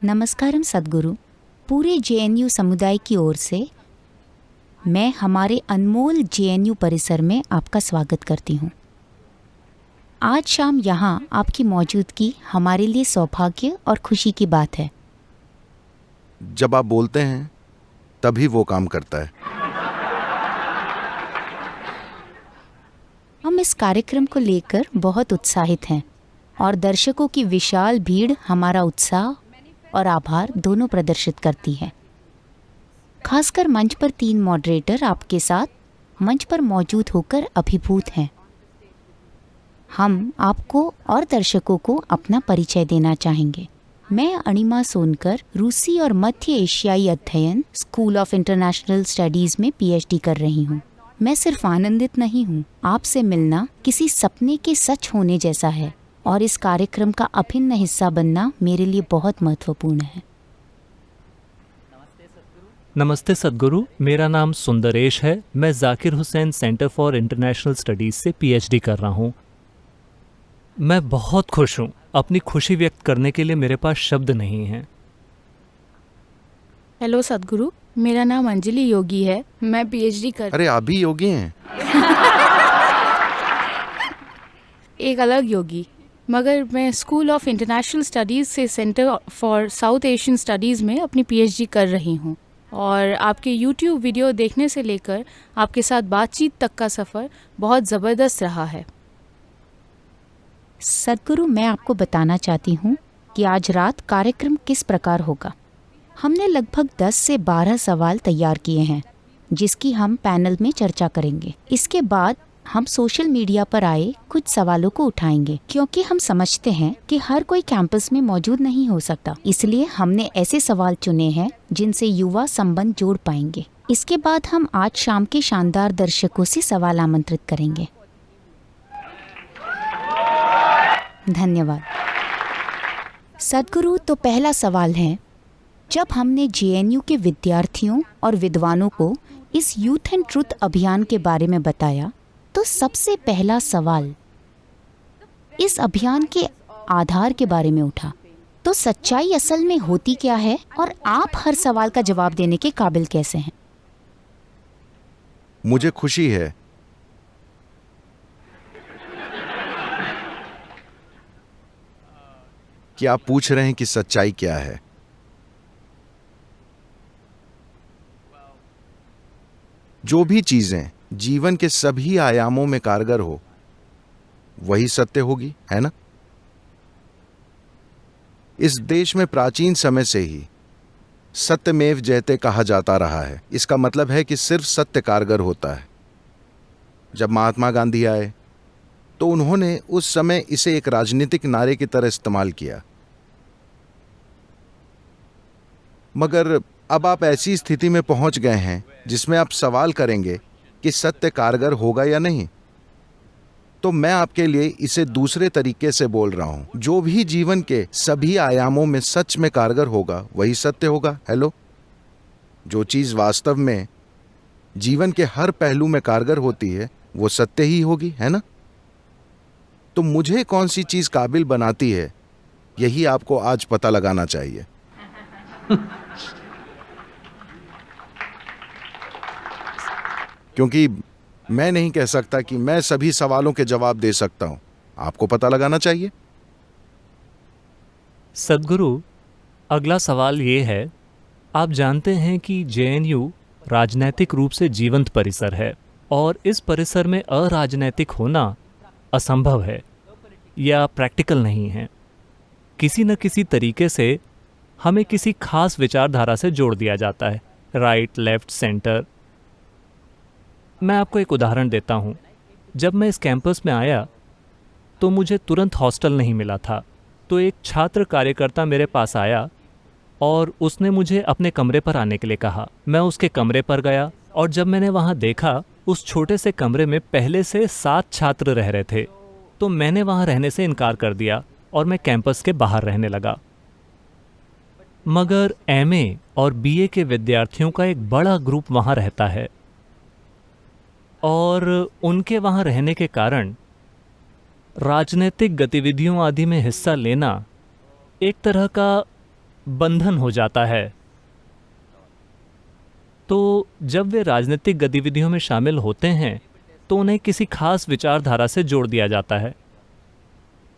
नमस्कारम सद्गुरु। पूरे जेएनयू समुदाय की ओर से मैं हमारे अनमोल जेएनयू परिसर में आपका स्वागत करती हूँ। आज शाम यहाँ आपकी मौजूदगी हमारे लिए सौभाग्य और खुशी की बात है। जब आप बोलते हैं तभी वो काम करता है। हम इस कार्यक्रम को लेकर बहुत उत्साहित हैं और दर्शकों की विशाल भीड़ हमारा उत्साह और आभार दोनों प्रदर्शित करती है। खासकर मंच पर 3 मॉडरेटर आपके साथ मंच पर मौजूद होकर अभिभूत हैं। हम आपको और दर्शकों को अपना परिचय देना चाहेंगे। मैं अणिमा सोनकर रूसी और मध्य एशियाई अध्ययन स्कूल ऑफ इंटरनेशनल स्टडीज में पीएचडी कर रही हूँ। मैं सिर्फ आनंदित नहीं हूँ, आपसे मिलना किसी सपने के सच होने जैसा है और इस कार्यक्रम का अभिन्न हिस्सा बनना मेरे लिए बहुत महत्वपूर्ण है। नमस्ते सद्गुरु, मेरा नाम सुंदरेश है। मैं Zakir Hussain centre for international studies से पीएचडी कर रहा हूँ। मैं बहुत खुश हूँ। अपनी खुशी व्यक्त करने के लिए मेरे पास शब्द नहीं हैं। हेलो सद्गुरु, मेरा नाम अंजलि योगी है। मैं पीएचडी कर अरे आप भी योगी हैं? एक अलग योगी, मगर मैं स्कूल ऑफ इंटरनेशनल स्टडीज़ से centre for south Asian studies में अपनी पीएचडी कर रही हूँ। और आपके यूट्यूब वीडियो देखने से लेकर आपके साथ बातचीत तक का सफ़र बहुत ज़बरदस्त रहा है। सद्गुरु, मैं आपको बताना चाहती हूँ कि आज रात कार्यक्रम किस प्रकार होगा। हमने लगभग 10 से 12 सवाल तैयार किए हैं जिसकी हम पैनल में चर्चा करेंगे। इसके बाद हम सोशल मीडिया पर आए कुछ सवालों को उठाएंगे, क्योंकि हम समझते हैं कि हर कोई कैंपस में मौजूद नहीं हो सकता। इसलिए हमने ऐसे सवाल चुने हैं जिनसे युवा संबंध जोड़ पाएंगे। इसके बाद हम आज शाम के शानदार दर्शकों से सवाल आमंत्रित करेंगे। धन्यवाद सद्गुरु। तो पहला सवाल है, जब हमने जेएनयू के विद्यार्थियों और विद्वानों को इस यूथ एंड ट्रुथ अभियान के बारे में बताया, तो सबसे पहला सवाल इस अभियान के आधार के बारे में उठा। तो सच्चाई असल में होती क्या है और आप हर सवाल का जवाब देने के काबिल कैसे हैं? मुझे खुशी है कि आप पूछ रहे हैं कि सच्चाई क्या है। जो भी चीजें जीवन के सभी आयामों में कारगर हो वही सत्य होगी, है ना? इस देश में प्राचीन समय से ही सत्यमेव जयते कहा जाता रहा है। इसका मतलब है कि सिर्फ सत्य कारगर होता है। जब महात्मा गांधी आए तो उन्होंने उस समय इसे एक राजनीतिक नारे की तरह इस्तेमाल किया, मगर अब आप ऐसी स्थिति में पहुंच गए हैं जिसमें आप सवाल करेंगे कि सत्य कारगर होगा या नहीं। तो मैं आपके लिए इसे दूसरे तरीके से बोल रहा हूं। जो भी जीवन के सभी आयामों में सच में कारगर होगा वही सत्य होगा। हेलो, जो चीज वास्तव में जीवन के हर पहलू में कारगर होती है वो सत्य ही होगी, है ना? तो मुझे कौन सी चीज काबिल बनाती है, यही आपको आज पता लगाना चाहिए। क्योंकि मैं नहीं कह सकता कि मैं सभी सवालों के जवाब दे सकता हूं। आपको पता लगाना चाहिए। सद्गुरु, अगला सवाल ये है, आप जानते हैं कि जेएनयू राजनैतिक रूप से जीवंत परिसर है और इस परिसर में अराजनैतिक होना असंभव है या प्रैक्टिकल नहीं है। किसी न किसी तरीके से हमें किसी खास विचारधारा से जोड़ दिया जाता है, राइट, लेफ्ट, सेंटर। मैं आपको एक उदाहरण देता हूँ। जब मैं इस कैंपस में आया तो मुझे तुरंत हॉस्टल नहीं मिला था। तो एक छात्र कार्यकर्ता मेरे पास आया और उसने मुझे अपने कमरे पर आने के लिए कहा। मैं उसके कमरे पर गया और जब मैंने वहाँ देखा उस छोटे से कमरे में पहले से 7 छात्र रह रहे थे, तो मैंने वहाँ रहने से इनकार कर दिया और मैं कैंपस के बाहर रहने लगा। मगर एमए और बीए के विद्यार्थियों का एक बड़ा ग्रुप वहाँ रहता है और उनके वहाँ रहने के कारण राजनीतिक गतिविधियों आदि में हिस्सा लेना एक तरह का बंधन हो जाता है। तो जब वे राजनीतिक गतिविधियों में शामिल होते हैं तो उन्हें किसी खास विचारधारा से जोड़ दिया जाता है।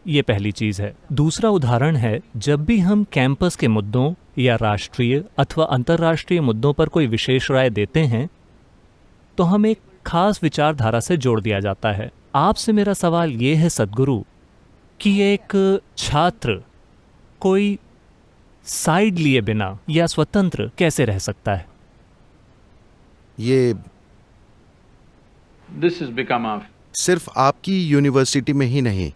ये पहली चीज़ है। दूसरा उदाहरण है, जब भी हम कैंपस के मुद्दों या राष्ट्रीय अथवा अंतर्राष्ट्रीय मुद्दों पर कोई विशेष राय देते हैं तो हम एक खास विचारधारा से जोड़ दिया जाता है। आपसे मेरा सवाल ये है सद्गुरु कि एक छात्र कोई साइड लिए बिना या स्वतंत्र कैसे रह सकता है? ये This has become a सिर्फ आपकी यूनिवर्सिटी में ही नहीं,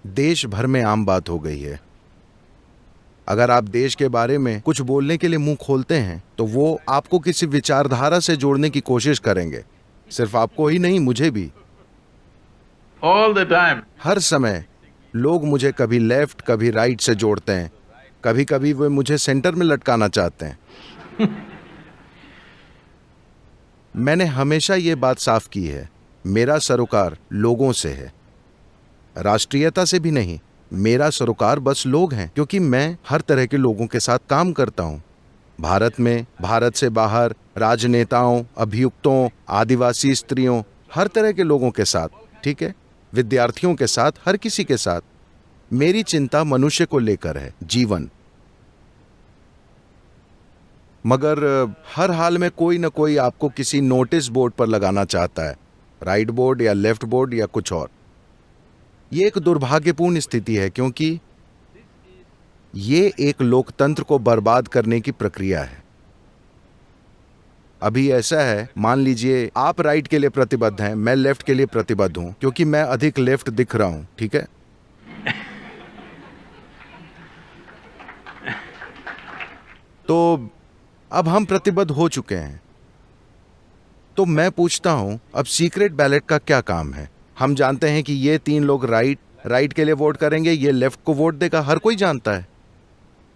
देश भर में आम बात हो गई है। अगर आप देश के बारे में कुछ बोलने के लिए मुंह खोलते हैं तो वो आपको किसी विचारधारा से जोड़ने की कोशिश करेंगे। सिर्फ आपको ही नहीं, मुझे भी। all the time. हर समय लोग मुझे कभी लेफ्ट कभी राइट से जोड़ते हैं। कभी कभी वे मुझे सेंटर में लटकाना चाहते हैं। मैंने हमेशा ये बात साफ की है, मेरा सरोकार लोगों से है, राष्ट्रीयता से भी नहीं। मेरा सरोकार बस लोग हैं, क्योंकि मैं हर तरह के लोगों के साथ काम करता हूं। भारत में, भारत से बाहर, राजनेताओं, अभियुक्तों, आदिवासी स्त्रियों, हर तरह के लोगों के साथ, ठीक है, विद्यार्थियों के साथ, हर किसी के साथ। मेरी चिंता मनुष्य को लेकर है, जीवन। मगर हर हाल में कोई न कोई आपको किसी नोटिस बोर्ड पर लगाना चाहता है, राइट बोर्ड या लेफ्ट बोर्ड या कुछ और। ये एक दुर्भाग्यपूर्ण स्थिति है, क्योंकि ये एक लोकतंत्र को बर्बाद करने की प्रक्रिया है। अभी ऐसा है, मान लीजिए आप राइट के लिए प्रतिबद्ध हैं, मैं लेफ्ट के लिए प्रतिबद्ध हूं, क्योंकि मैं अधिक लेफ्ट दिख रहा हूं, ठीक है। तो अब हम प्रतिबद्ध हो चुके हैं। तो मैं पूछता हूं, अब सीक्रेट बैलेट का क्या काम है? हम जानते हैं कि ये 3 लोग राइट के लिए वोट करेंगे, ये लेफ्ट को वोट देगा, हर कोई जानता है।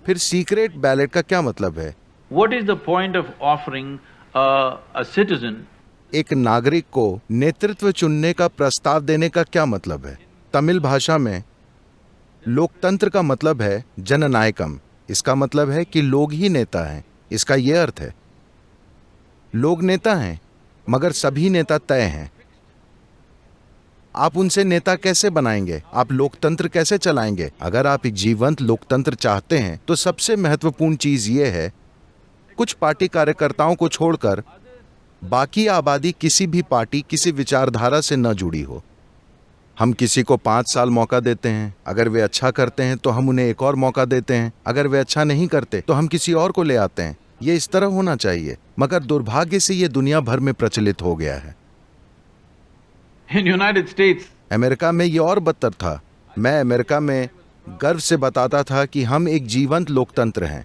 फिर सीक्रेट बैलेट का क्या मतलब है? What is the point of offering a citizen एक नागरिक को नेतृत्व चुनने का प्रस्ताव देने का क्या मतलब है? तमिल भाषा में लोकतंत्र का मतलब है जननायकम। इसका मतलब है कि लोग ही नेता हैं। इसका यह अर्थ है, लोग नेता हैं, मगर सभी नेता तय हैं। आप उनसे नेता कैसे बनाएंगे? आप लोकतंत्र कैसे चलाएंगे? अगर आप एक जीवंत लोकतंत्र चाहते हैं तो सबसे महत्वपूर्ण चीज ये है, कुछ पार्टी कार्यकर्ताओं को छोड़कर बाकी आबादी किसी भी पार्टी, किसी विचारधारा से न जुड़ी हो। हम किसी को 5 साल मौका देते हैं, अगर वे अच्छा करते हैं तो हम उन्हें एक और मौका देते हैं, अगर वे अच्छा नहीं करते तो हम किसी और को ले आते हैं। ये इस तरह होना चाहिए, मगर दुर्भाग्य से ये दुनिया भर में प्रचलित हो गया है। in United States? अमेरिका में ये और बदतर था। मैं अमेरिका में गर्व से बताता था कि हम एक जीवंत लोकतंत्र हैं,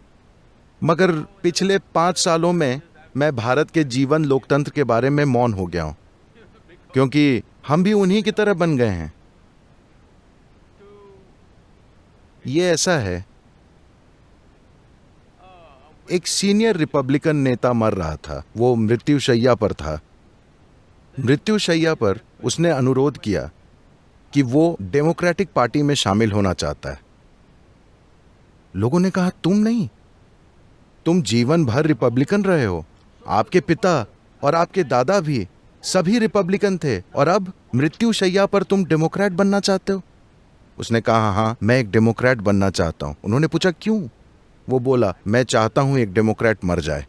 मगर पिछले 5 सालों में मैं भारत के जीवन लोकतंत्र के बारे में मौन हो गया हूं, क्योंकि हम भी उन्हीं की तरह बन गए हैं। ये ऐसा है, एक सीनियर रिपब्लिकन नेता मर रहा था, वो मृत्युशैया पर था। मृत्युशैया पर उसने अनुरोध किया कि वो डेमोक्रेटिक पार्टी में शामिल होना चाहता है। लोगों ने कहा, तुम नहीं, तुम जीवन भर रिपब्लिकन रहे हो, आपके पिता और आपके दादा भी सभी रिपब्लिकन थे, और अब मृत्युशैया पर तुम डेमोक्रेट बनना चाहते हो? उसने कहा, हाँ, मैं एक डेमोक्रेट बनना चाहता हूं। उन्होंने पूछा, क्यों? वो बोला, मैं चाहता हूं एक डेमोक्रेट मर जाए।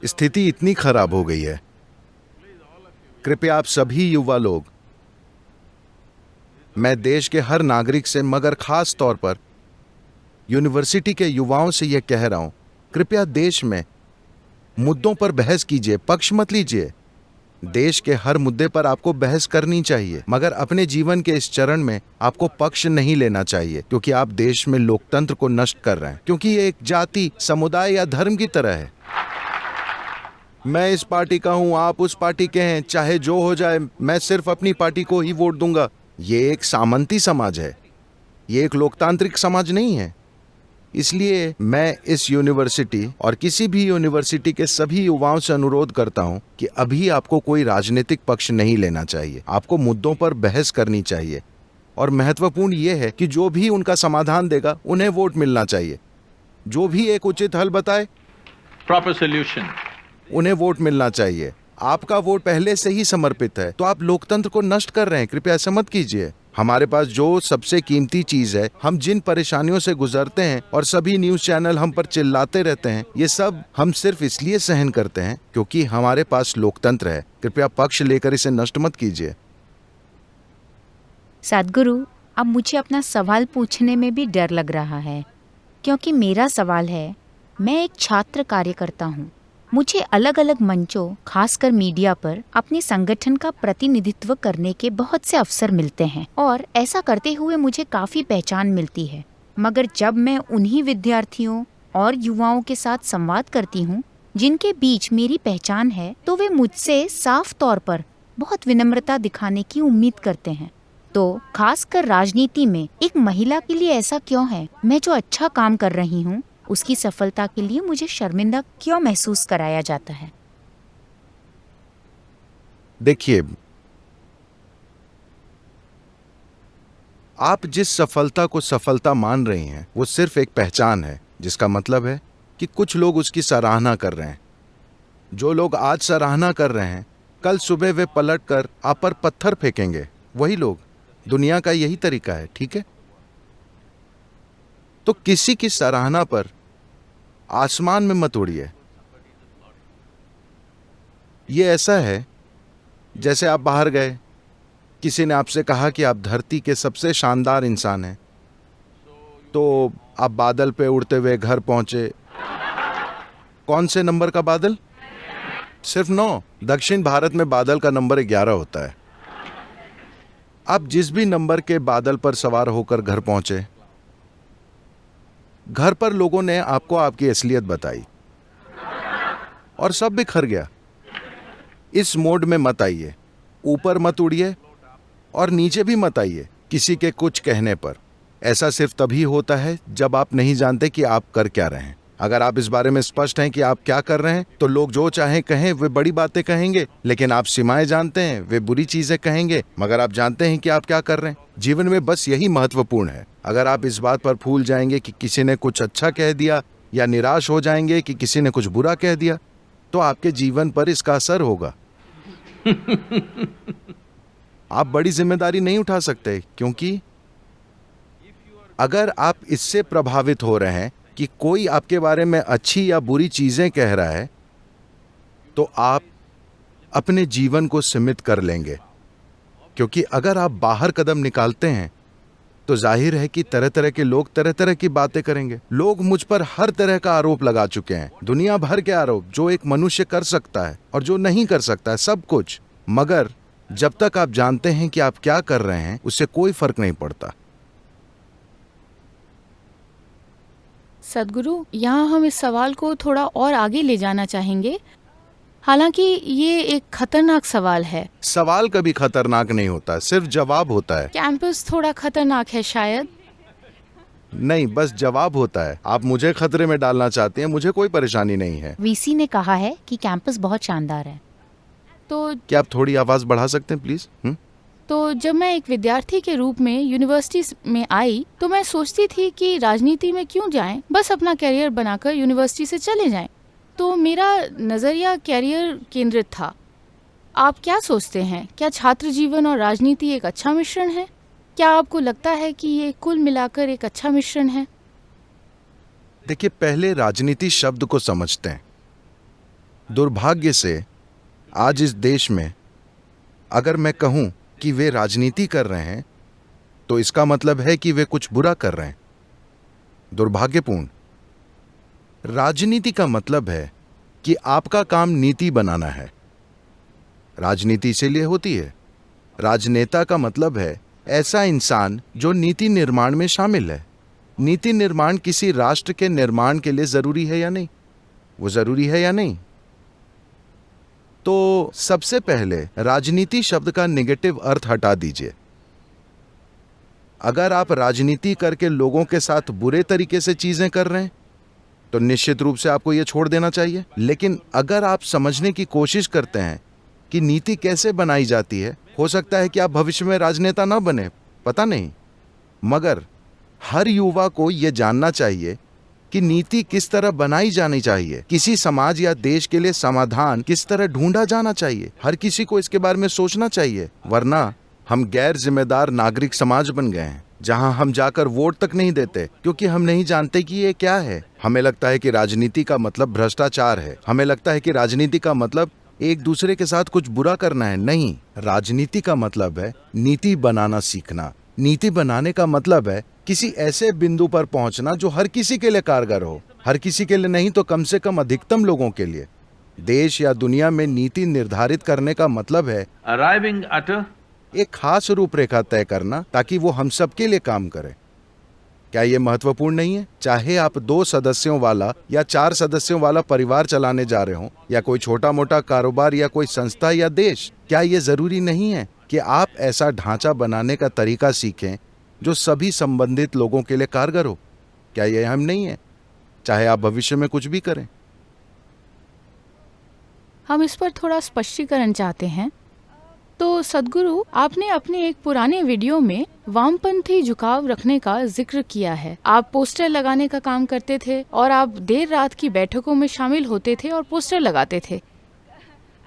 स्थिति इतनी खराब हो गई है। कृपया आप सभी युवा लोग, मैं देश के हर नागरिक से, मगर खास तौर पर यूनिवर्सिटी के युवाओं से यह कह रहा हूं, कृपया देश में मुद्दों पर बहस कीजिए, पक्ष मत लीजिए। देश के हर मुद्दे पर आपको बहस करनी चाहिए, मगर अपने जीवन के इस चरण में आपको पक्ष नहीं लेना चाहिए, क्योंकि आप देश में लोकतंत्र को नष्ट कर रहे हैं, क्योंकि ये एक जाति, समुदाय या धर्म की तरह है। मैं इस पार्टी का हूं, आप उस पार्टी के हैं, चाहे जो हो जाए, मैं सिर्फ अपनी पार्टी को ही वोट दूंगा। ये एक सामंती समाज है, ये एक लोकतांत्रिक समाज नहीं है। इसलिए मैं इस यूनिवर्सिटी और किसी भी यूनिवर्सिटी के सभी युवाओं से अनुरोध करता हूं कि अभी आपको कोई राजनीतिक पक्ष नहीं लेना चाहिए। आपको मुद्दों पर बहस करनी चाहिए और महत्वपूर्ण यह है कि जो भी उनका समाधान देगा उन्हें वोट मिलना चाहिए। जो भी एक उचित हल बताए proper solution. उन्हें वोट मिलना चाहिए। आपका वोट पहले से ही समर्पित है, तो आप लोकतंत्र को नष्ट कर रहे हैं। कृपया ऐसा मत कीजिए। हमारे पास जो सबसे कीमती चीज है, हम जिन परेशानियों से गुजरते हैं और सभी न्यूज चैनल हम पर चिल्लाते रहते हैं, ये सब हम सिर्फ इसलिए सहन करते हैं क्योंकि हमारे पास लोकतंत्र है। कृपया पक्ष लेकर इसे नष्ट मत कीजिए। सद्गुरु, अब मुझे अपना सवाल पूछने में भी डर लग रहा है, क्योंकि मेरा सवाल है, मैं एक छात्र कार्यकर्ता हूँ। मुझे अलग अलग मंचों, खासकर मीडिया पर अपने संगठन का प्रतिनिधित्व करने के बहुत से अवसर मिलते हैं और ऐसा करते हुए मुझे काफी पहचान मिलती है। मगर जब मैं उन्हीं विद्यार्थियों और युवाओं के साथ संवाद करती हूँ जिनके बीच मेरी पहचान है, तो वे मुझसे साफ तौर पर बहुत विनम्रता दिखाने की उम्मीद करते हैं। तो खासकर राजनीति में एक महिला के लिए ऐसा क्यों है? मैं जो अच्छा काम कर रही हूँ उसकी सफलता के लिए मुझे शर्मिंदा क्यों महसूस कराया जाता है? देखिए, आप जिस सफलता को सफलता मान रही हैं वो सिर्फ एक पहचान है, जिसका मतलब है कि कुछ लोग उसकी सराहना कर रहे हैं। जो लोग आज सराहना कर रहे हैं, कल सुबह वे पलटकर आप पर पत्थर फेंकेंगे। वही लोग। दुनिया का यही तरीका है, ठीक है? तो किसी की सराहना पर आसमान में मत उड़िए। ये ऐसा है जैसे आप बाहर गए, किसी ने आपसे कहा कि आप धरती के सबसे शानदार इंसान हैं, तो आप बादल पे उड़ते हुए घर पहुंचे। कौन से नंबर का बादल? सिर्फ 9। दक्षिण भारत में बादल का नंबर 11 होता है। आप जिस भी नंबर के बादल पर सवार होकर घर पहुंचे, घर पर लोगों ने आपको आपकी असलियत बताई और सब बिखर गया। इस मोड में मत आइए। ऊपर मत उड़िए और नीचे भी मत आइए किसी के कुछ कहने पर। ऐसा सिर्फ तभी होता है जब आप नहीं जानते कि आप कर क्या रहे हैं। अगर आप इस बारे में स्पष्ट हैं कि आप क्या कर रहे हैं, तो लोग जो चाहे कहें, वे बड़ी बातें कहेंगे। लेकिन आप सीमाएं जानते हैं, वे बुरी चीजें कहेंगे, मगर आप जानते हैं कि आप क्या कर रहे हैं। जीवन में बस यही महत्वपूर्ण है। अगर आप इस बात पर भूल जाएंगे कि किसी ने कुछ अच्छा कह दिया या निराश हो जाएंगे कि किसी ने कुछ बुरा कह दिया, तो आपके जीवन पर इसका असर होगा। आप बड़ी जिम्मेदारी नहीं उठा सकते, क्योंकि अगर आप इससे प्रभावित हो रहे हैं कि कोई आपके बारे में अच्छी या बुरी चीजें कह रहा है, तो आप अपने जीवन को सीमित कर लेंगे। क्योंकि अगर आप बाहर कदम निकालते हैं, तो जाहिर है कि तरह तरह के लोग तरह तरह की बातें करेंगे। लोग मुझ पर हर तरह का आरोप लगा चुके हैं, दुनिया भर के आरोप, जो एक मनुष्य कर सकता है और जो नहीं कर सकता है, सब कुछ। मगर जब तक आप जानते हैं कि आप क्या कर रहे हैं, उससे कोई फर्क नहीं पड़ता। सद्गुरु, यहाँ हम इस सवाल को थोड़ा और आगे ले जाना चाहेंगे। हालांकि ये एक खतरनाक सवाल है। सवाल कभी खतरनाक नहीं होता, सिर्फ जवाब होता है। कैंपस थोड़ा खतरनाक है शायद। नहीं, बस जवाब होता है। आप मुझे खतरे में डालना चाहते हैं, मुझे कोई परेशानी नहीं है। वीसी ने कहा है कि कैंपस बहुत शानदार है। तो क्या आप थोड़ी आवाज बढ़ा सकते हैं प्लीज? तो जब मैं एक विद्यार्थी के रूप में यूनिवर्सिटी में आई, तो मैं सोचती थी कि राजनीति में क्यों जाएं, बस अपना कैरियर बनाकर यूनिवर्सिटी से चले जाएं। तो मेरा नज़रिया कैरियर केंद्रित था। आप क्या सोचते हैं, क्या छात्र जीवन और राजनीति एक अच्छा मिश्रण है? क्या आपको लगता है कि ये कुल मिलाकर एक अच्छा मिश्रण है? देखिए, पहले राजनीति शब्द को समझते हैं। दुर्भाग्य से आज इस देश में अगर मैं कहूं कि वे राजनीति कर रहे हैं, तो इसका मतलब है कि वे कुछ बुरा कर रहे हैं। दुर्भाग्यपूर्ण। राजनीति का मतलब है कि आपका काम नीति बनाना है। राजनीति इसीलिए होती है। राजनेता का मतलब है ऐसा इंसान जो नीति निर्माण में शामिल है। नीति निर्माण किसी राष्ट्र के निर्माण के लिए जरूरी है या नहीं? वो जरूरी है या नहीं? तो सबसे पहले राजनीति शब्द का नेगेटिव अर्थ हटा दीजिए। अगर आप राजनीति करके लोगों के साथ बुरे तरीके से चीजें कर रहे हैं तो निश्चित रूप से आपको ये छोड़ देना चाहिए। लेकिन अगर आप समझने की कोशिश करते हैं कि नीति कैसे बनाई जाती है, हो सकता है कि आप भविष्य में राजनेता ना बने, पता नहीं, मगर हर युवा को यह जानना चाहिए कि नीति किस तरह बनाई जानी चाहिए, किसी समाज या देश के लिए समाधान किस तरह ढूंढा जाना चाहिए। हर किसी को इसके बारे में सोचना चाहिए, वरना हम गैर जिम्मेदार नागरिक समाज बन गए हैं जहां हम जाकर वोट तक नहीं देते क्योंकि हम नहीं जानते कि ये क्या है। हमें लगता है कि राजनीति का मतलब भ्रष्टाचार है, हमें लगता है कि राजनीति का मतलब एक दूसरे के साथ कुछ बुरा करना है। नहीं, राजनीति का मतलब है नीति बनाना सीखना। नीति बनाने का मतलब है किसी ऐसे बिंदु पर पहुंचना जो हर किसी के लिए कारगर हो, हर किसी के लिए नहीं तो कम से कम अधिकतम लोगों के लिए। देश या दुनिया में नीति निर्धारित करने का मतलब है arriving at a एक खास रूपरेखा तय करना ताकि वो हम सबके लिए काम करे। क्या ये महत्वपूर्ण नहीं है? चाहे आप 2 सदस्यों वाला या 4 सदस्यों वाला परिवार चलाने जा रहे हो, या कोई छोटा मोटा कारोबार या कोई संस्था या देश, क्या ये जरूरी नहीं है कि आप ऐसा ढांचा बनाने का तरीका सीखें जो सभी संबंधित लोगों के लिए कारगर हो? क्या ये अहम नहीं है, चाहे आप भविष्य में कुछ भी करें? हम इस पर थोड़ा स्पष्टीकरण चाहते हैं। तो सदगुरु, आपने अपने एक पुराने वीडियो में वामपंथी झुकाव रखने का जिक्र किया है। आप पोस्टर लगाने का काम करते थे और आप देर रात की बैठकों में शामिल होते थे और पोस्टर लगाते थे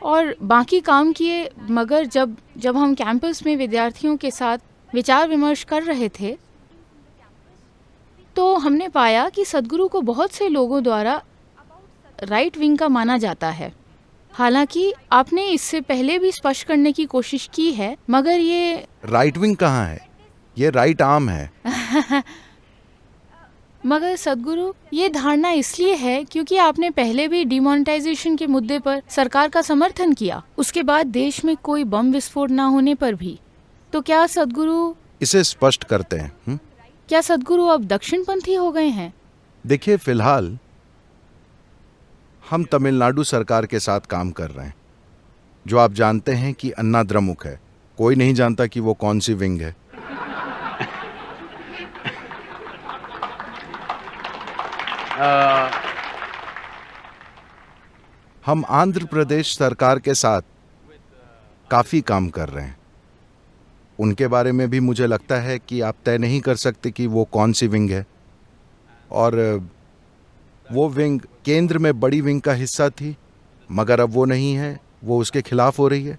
और बाकी काम किए। मगर जब हम कैंपस में विद्यार्थियों के साथ विचार विमर्श कर रहे थे तो हमने पाया कि सदगुरु को बहुत से लोगों द्वारा राइट विंग का माना जाता है। हालांकि आपने इससे पहले भी स्पष्ट करने की कोशिश की है, मगर ये राइट विंग कहाँ है? ये राइट आर्म है। मगर सदगुरु, ये धारणा इसलिए है क्योंकि आपने पहले भी डिमोनेटाइजेशन के मुद्दे पर सरकार का समर्थन किया, उसके बाद देश में कोई बम विस्फोट ना होने पर भी। तो क्या सदगुरु इसे स्पष्ट करते हैं। क्या सदगुरु अब दक्षिणपंथी हो गए हैं? देखिए, फिलहाल हम तमिलनाडु सरकार के साथ काम कर रहे हैं, जो आप जानते हैं कि अन्ना द्रमुक है। कोई नहीं जानता कि वो कौन सी विंग है। हम आंध्र प्रदेश सरकार के साथ काफी काम कर रहे हैं। उनके बारे में भी मुझे लगता है कि आप तय नहीं कर सकते कि वो कौन सी विंग है, और वो विंग केंद्र में बड़ी विंग का हिस्सा थी, मगर अब वो नहीं है, वो उसके खिलाफ हो रही है।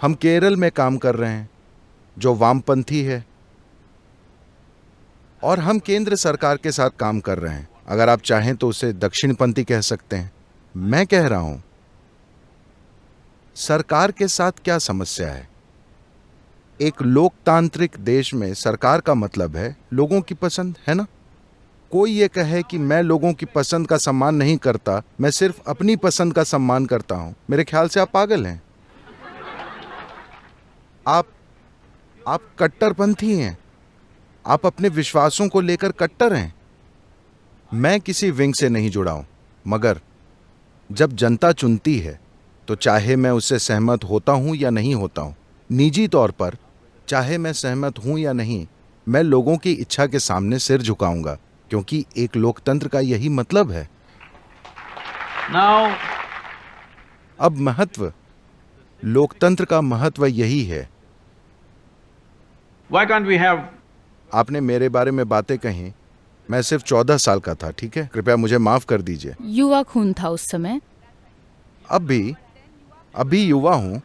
हम केरल में काम कर रहे हैं जो वामपंथी है, और हम केंद्र सरकार के साथ काम कर रहे हैं। अगर आप चाहें तो उसे दक्षिणपंथी कह सकते हैं। मैं कह रहा हूं, सरकार के साथ क्या समस्या है? एक लोकतांत्रिक देश में सरकार का मतलब है लोगों की पसंद, है ना? कोई ये कहे कि मैं लोगों की पसंद का सम्मान नहीं करता, मैं सिर्फ अपनी पसंद का सम्मान करता हूं, मेरे ख्याल से आप पागल हैं। आप कट्टरपंथी हैं। आप अपने विश्वासों को लेकर कट्टर हैं। मैं किसी विंग से नहीं जुड़ा हूं, मगर जब जनता चुनती है तो चाहे मैं उससे सहमत होता हूं या नहीं होता हूं, निजी तौर पर चाहे मैं सहमत हूं या नहीं, मैं लोगों की इच्छा के सामने सिर झुकाऊंगा, क्योंकि एक लोकतंत्र का यही मतलब है। now अब महत्व, लोकतंत्र का महत्व यही है। why can't we have आपने मेरे बारे में बातें कही, मैं सिर्फ 14 साल का था, ठीक है? कृपया मुझे माफ कर दीजिए। युवा खून था उस समय। अभी युवा हूं।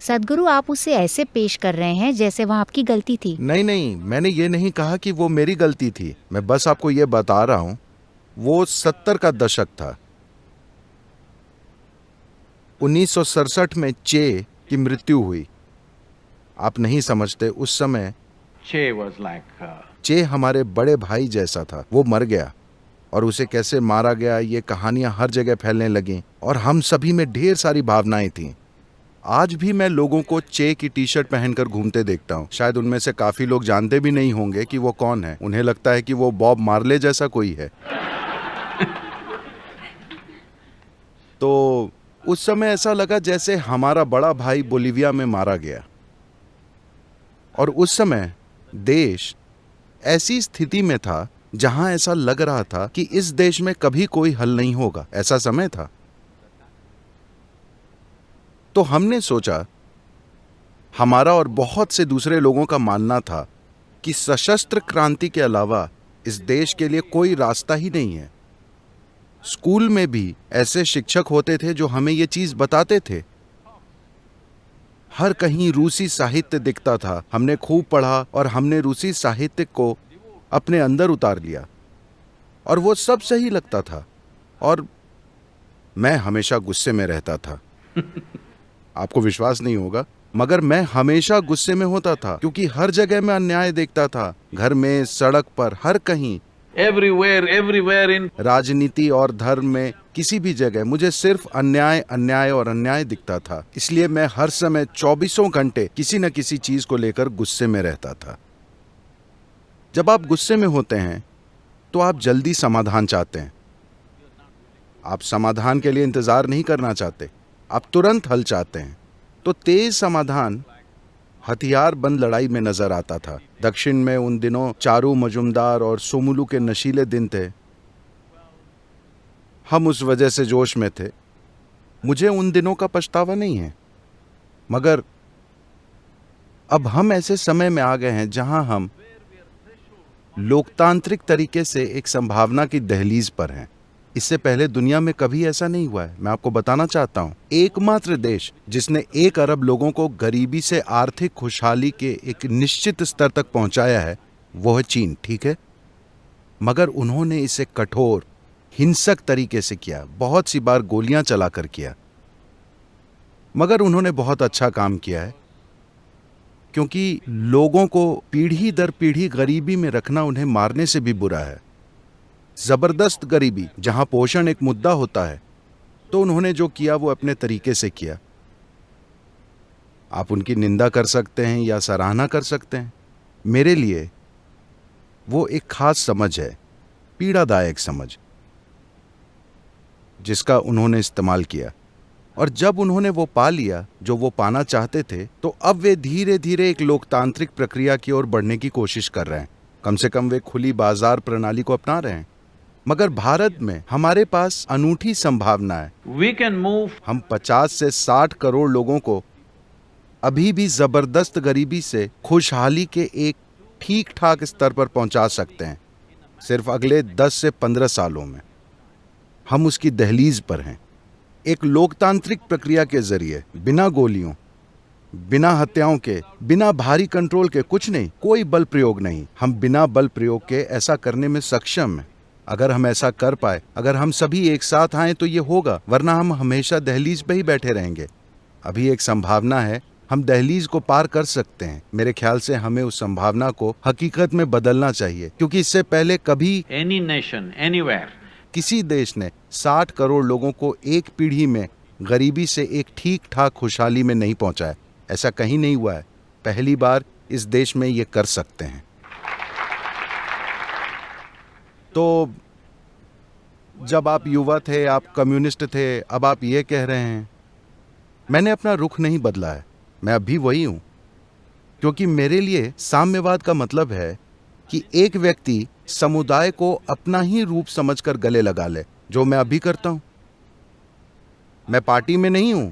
सदगुरु, आप उसे ऐसे पेश कर रहे हैं जैसे वह आपकी गलती थी। नहीं, मैंने ये नहीं कहा कि वो मेरी गलती थी। मैं बस आपको ये बता रहा हूं, वो 70 का दशक था। 1967 में चे की मृत्यु हुई। आप नहीं समझते, उस समय Che was like चे हमारे बड़े भाई जैसा था। वो मर गया, और उसे कैसे मारा गया ये कहानियां हर जगह फैलने लगीं, और हम सभी में ढेर सारी भावनाएं थीं। आज भी मैं लोगों को चे की टी शर्ट पहनकर घूमते देखता हूं। शायद उनमें से काफी लोग जानते भी नहीं होंगे कि वो कौन है। उन्हें लगता है कि वो बॉब मार्ले जैसा कोई है। तो उस समय ऐसा लगा जैसे हमारा बड़ा भाई बोलिविया में मारा गया। और उस समय देश ऐसी स्थिति में था जहां ऐसा लग रहा था कि इस देश में कभी कोई हल नहीं होगा। ऐसा समय था। तो हमने सोचा, हमारा और बहुत से दूसरे लोगों का मानना था कि सशस्त्र क्रांति के अलावा इस देश के लिए कोई रास्ता ही नहीं है। स्कूल में भी ऐसे शिक्षक होते थे जो हमें ये चीज बताते थे। हर कहीं रूसी साहित्य दिखता था। हमने खूब पढ़ा और हमने रूसी साहित्य को अपने अंदर उतार लिया और वो सब सही लगता था। और मैं हमेशा गुस्से में रहता था। आपको विश्वास नहीं होगा, मगर मैं हमेशा गुस्से में होता था क्योंकि हर जगह मैं अन्याय देखता था। घर में, सड़क पर, हर कहीं, everywhere in राजनीति और धर्म में, किसी भी जगह मुझे सिर्फ अन्याय, अन्याय और अन्याय दिखता था। इसलिए मैं हर समय 24 घंटे किसी न किसी चीज को लेकर गुस्से में रहता था। जब आप गुस्से में होते हैं तो आप जल्दी समाधान चाहते हैं। आप समाधान के लिए इंतजार नहीं करना चाहते, आप तुरंत हल चाहते हैं। तो तेज समाधान हथियार बंद लड़ाई में नजर आता था। दक्षिण में उन दिनों चारू मजुमदार और सोमुलू के नशीले दिन थे। हम उस वजह से जोश में थे। मुझे उन दिनों का पछतावा नहीं है, मगर अब हम ऐसे समय में आ गए हैं जहां हम लोकतांत्रिक तरीके से एक संभावना की दहलीज पर हैं। इससे पहले दुनिया में कभी ऐसा नहीं हुआ है। मैं आपको बताना चाहता हूं, एकमात्र देश जिसने 1 अरब लोगों को गरीबी से आर्थिक खुशहाली के एक निश्चित स्तर तक पहुंचाया है, वो है चीन। ठीक है, मगर उन्होंने इसे कठोर, हिंसक तरीके से किया, बहुत सी बार गोलियां चलाकर किया। मगर उन्होंने बहुत अच्छा काम किया है, क्योंकि लोगों को पीढ़ी दर पीढ़ी गरीबी में रखना उन्हें मारने से भी बुरा है। जबरदस्त गरीबी, जहां पोषण एक मुद्दा होता है, तो उन्होंने जो किया वो अपने तरीके से किया। आप उनकी निंदा कर सकते हैं या सराहना कर सकते हैं। मेरे लिए वो एक खास समझ है, पीड़ादायक समझ, जिसका उन्होंने इस्तेमाल किया। और जब उन्होंने वो पा लिया जो वो पाना चाहते थे, तो अब वे धीरे धीरे एक लोकतांत्रिक प्रक्रिया की ओर बढ़ने की कोशिश कर रहे हैं। कम से कम वे खुली बाजार प्रणाली को अपना रहे हैं। मगर भारत में हमारे पास अनूठी संभावना है। we can move हम 50 से 60 करोड़ लोगों को अभी भी जबरदस्त गरीबी से खुशहाली के एक ठीक ठाक स्तर पर पहुंचा सकते हैं। सिर्फ अगले 10 से 15 सालों में हम उसकी दहलीज पर हैं। एक लोकतांत्रिक प्रक्रिया के जरिए, बिना गोलियों, बिना हत्याओं के, बिना भारी कंट्रोल के, कुछ नहीं, कोई बल प्रयोग नहीं, हम बिना बल प्रयोग के ऐसा करने में सक्षम हैं। अगर हम ऐसा कर पाए, अगर हम सभी एक साथ आए तो ये होगा, वरना हम हमेशा दहलीज पे ही बैठे रहेंगे। अभी एक संभावना है, हम दहलीज को पार कर सकते हैं। मेरे ख्याल से हमें उस संभावना को हकीकत में बदलना चाहिए, क्योंकि इससे पहले कभी any nation anywhere किसी देश ने 60 करोड़ लोगों को एक पीढ़ी में गरीबी से एक ठीक ठाक खुशहाली में नहीं पहुंचाया। ऐसा कहीं नहीं हुआ है। पहली बार इस देश में ये कर सकते हैं। तो जब आप युवा थे, आप कम्युनिस्ट थे, अब आप ये कह रहे हैं। मैंने अपना रुख नहीं बदला है, मैं अभी वही हूं। क्योंकि मेरे लिए साम्यवाद का मतलब है कि एक व्यक्ति समुदाय को अपना ही रूप समझकर गले लगा ले, जो मैं अभी करता हूं। मैं पार्टी में नहीं हूं,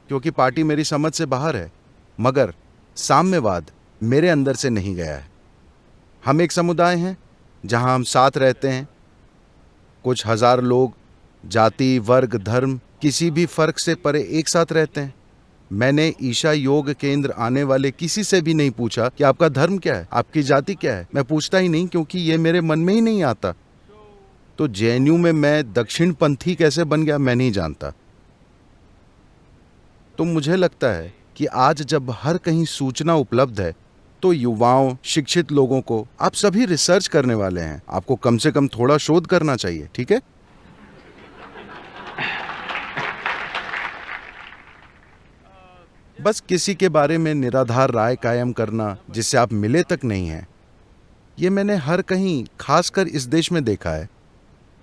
क्योंकि पार्टी मेरी समझ से बाहर है, मगर साम्यवाद मेरे अंदर से नहीं गया है। हम एक समुदाय हैं जहां हम साथ रहते हैं। कुछ हजार लोग जाति, वर्ग, धर्म, किसी भी फर्क से परे एक साथ रहते हैं। मैंने ईशा योग केंद्र आने वाले किसी से भी नहीं पूछा कि आपका धर्म क्या है, आपकी जाति क्या है। मैं पूछता ही नहीं, क्योंकि ये मेरे मन में ही नहीं आता। तो जेएनयू में मैं दक्षिणपंथी कैसे बन गया, मैं नहीं जानता। तो मुझे लगता है कि आज जब हर कहीं सूचना उपलब्ध है, तो युवाओं, शिक्षित लोगों को, आप सभी रिसर्च करने वाले हैं, आपको कम से कम थोड़ा शोध करना चाहिए। ठीक है? बस किसी के बारे में निराधार राय कायम करना जिससे आप मिले तक नहीं हैं, ये मैंने हर कहीं, खासकर इस देश में देखा है।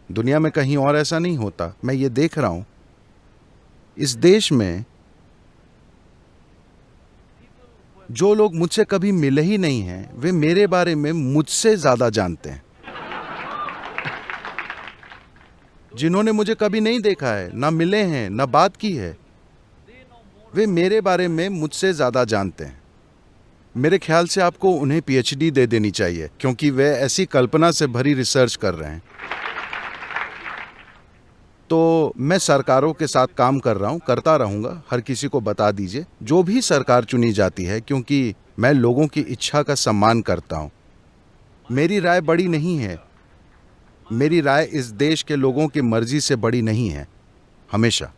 दुनिया में कहीं और ऐसा नहीं होता। मैं ये देख रहा हूं इस देश में जो लोग मुझसे कभी मिले ही नहीं हैं, वे मेरे बारे में मुझसे ज्यादा जानते हैं। जिन्होंने मुझे कभी नहीं देखा है, ना मिले हैं, ना बात की है, वे मेरे बारे में मुझसे ज्यादा जानते हैं। मेरे ख्याल से आपको उन्हें पीएचडी दे देनी चाहिए, क्योंकि वे ऐसी कल्पना से भरी रिसर्च कर रहे हैं। तो मैं सरकारों के साथ काम कर रहा हूं, करता रहूंगा। हर किसी को बता दीजिए, जो भी सरकार चुनी जाती है, क्योंकि मैं लोगों की इच्छा का सम्मान करता हूं। मेरी राय बड़ी नहीं है, मेरी राय इस देश के लोगों की मर्जी से बड़ी नहीं है, हमेशा।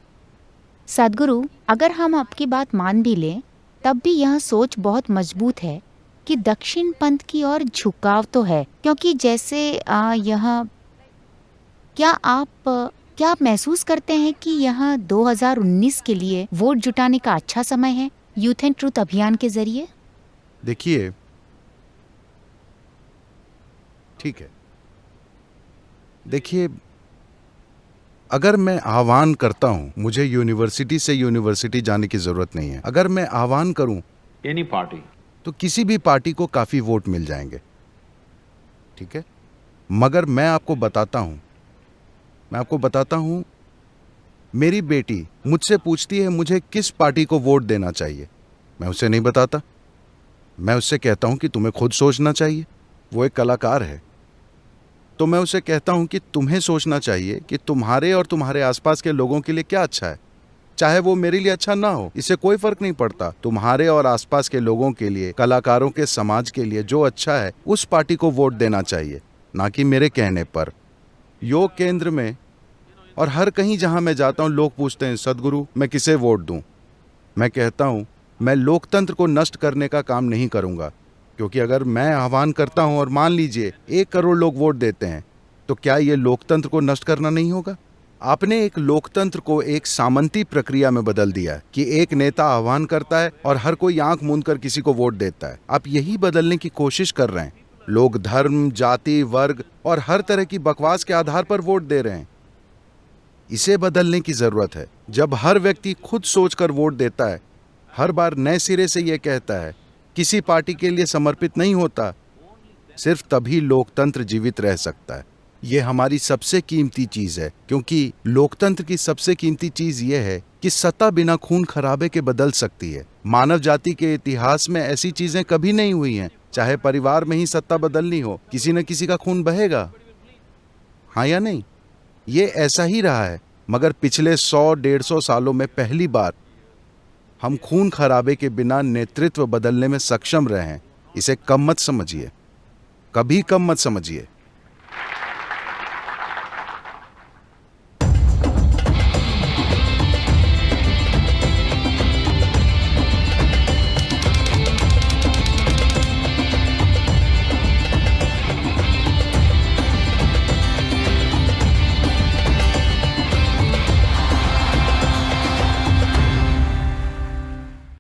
सदगुरु, अगर हम आपकी बात मान भी लें, तब भी यह सोच बहुत मजबूत है कि दक्षिण पंथ की ओर झुकाव तो है, क्योंकि जैसे क्या आप महसूस करते हैं कि यह 2019 के लिए वोट जुटाने का अच्छा समय है यूथ एंड ट्रूथ अभियान के जरिए? देखिए, ठीक है, देखिए, अगर मैं आह्वान करता हूं, मुझे यूनिवर्सिटी से यूनिवर्सिटी जाने की जरूरत नहीं है। अगर मैं आह्वान करूं Any party. तो किसी भी पार्टी को काफी वोट मिल जाएंगे, ठीक है। मगर मैं आपको बताता हूं, मेरी बेटी मुझसे पूछती है मुझे किस पार्टी को वोट देना चाहिए। मैं उसे नहीं बताता, मैं उससे कहता हूं कि तुम्हें खुद सोचना चाहिए। वो एक कलाकार है, तो मैं उसे कहता हूं कि तुम्हें सोचना चाहिए कि तुम्हारे और तुम्हारे आसपास के लोगों के लिए क्या अच्छा है। चाहे वो मेरे लिए अच्छा ना हो, इससे कोई फर्क नहीं पड़ता। तुम्हारे और आसपास के लोगों के लिए, कलाकारों के समाज के लिए जो अच्छा है, उस पार्टी को वोट देना चाहिए, ना कि मेरे कहने पर। योग केंद्र में और हर कहीं जहां मैं जाता हूं, लोग पूछते हैं, सदगुरु मैं किसे वोट दूं? मैं कहता हूं, मैं लोकतंत्र को नष्ट करने का काम नहीं करूंगा, क्योंकि अगर मैं आह्वान करता हूं और मान लीजिए 1 करोड़ लोग वोट देते हैं, तो क्या ये लोकतंत्र को नष्ट करना नहीं होगा? आपने एक लोकतंत्र को एक सामंती प्रक्रिया में बदल दिया है कि एक नेता आह्वान करता है और हर कोई आंख मूंद कर किसी को वोट देता है। आप यही बदलने की कोशिश कर रहे हैं। लोग धर्म, जाति, वर्ग और हर तरह की बकवास के आधार पर वोट दे रहे हैं। इसे बदलने की जरूरत है। जब हर व्यक्ति खुद सोचकर वोट देता है, हर बार नए सिरे से यह कहता है, किसी पार्टी के लिए समर्पित नहीं होता, सिर्फ तभी लोकतंत्र जीवित रह सकता है। यह हमारी सबसे कीमती चीज है, क्योंकि लोकतंत्र की सबसे कीमती चीज यह है कि सत्ता बिना खून खराबे के बदल सकती है। मानव जाति के इतिहास में ऐसी चीजें कभी नहीं हुई हैं। चाहे परिवार में ही सत्ता बदलनी हो, किसी न किसी का खून बहेगा, हाँ या नहीं? ये ऐसा ही रहा है, मगर पिछले 100-150 सालों में पहली बार हम खून खराबे के बिना नेतृत्व बदलने में सक्षम रहे हैं। इसे कम मत समझिए, कभी कम मत समझिए।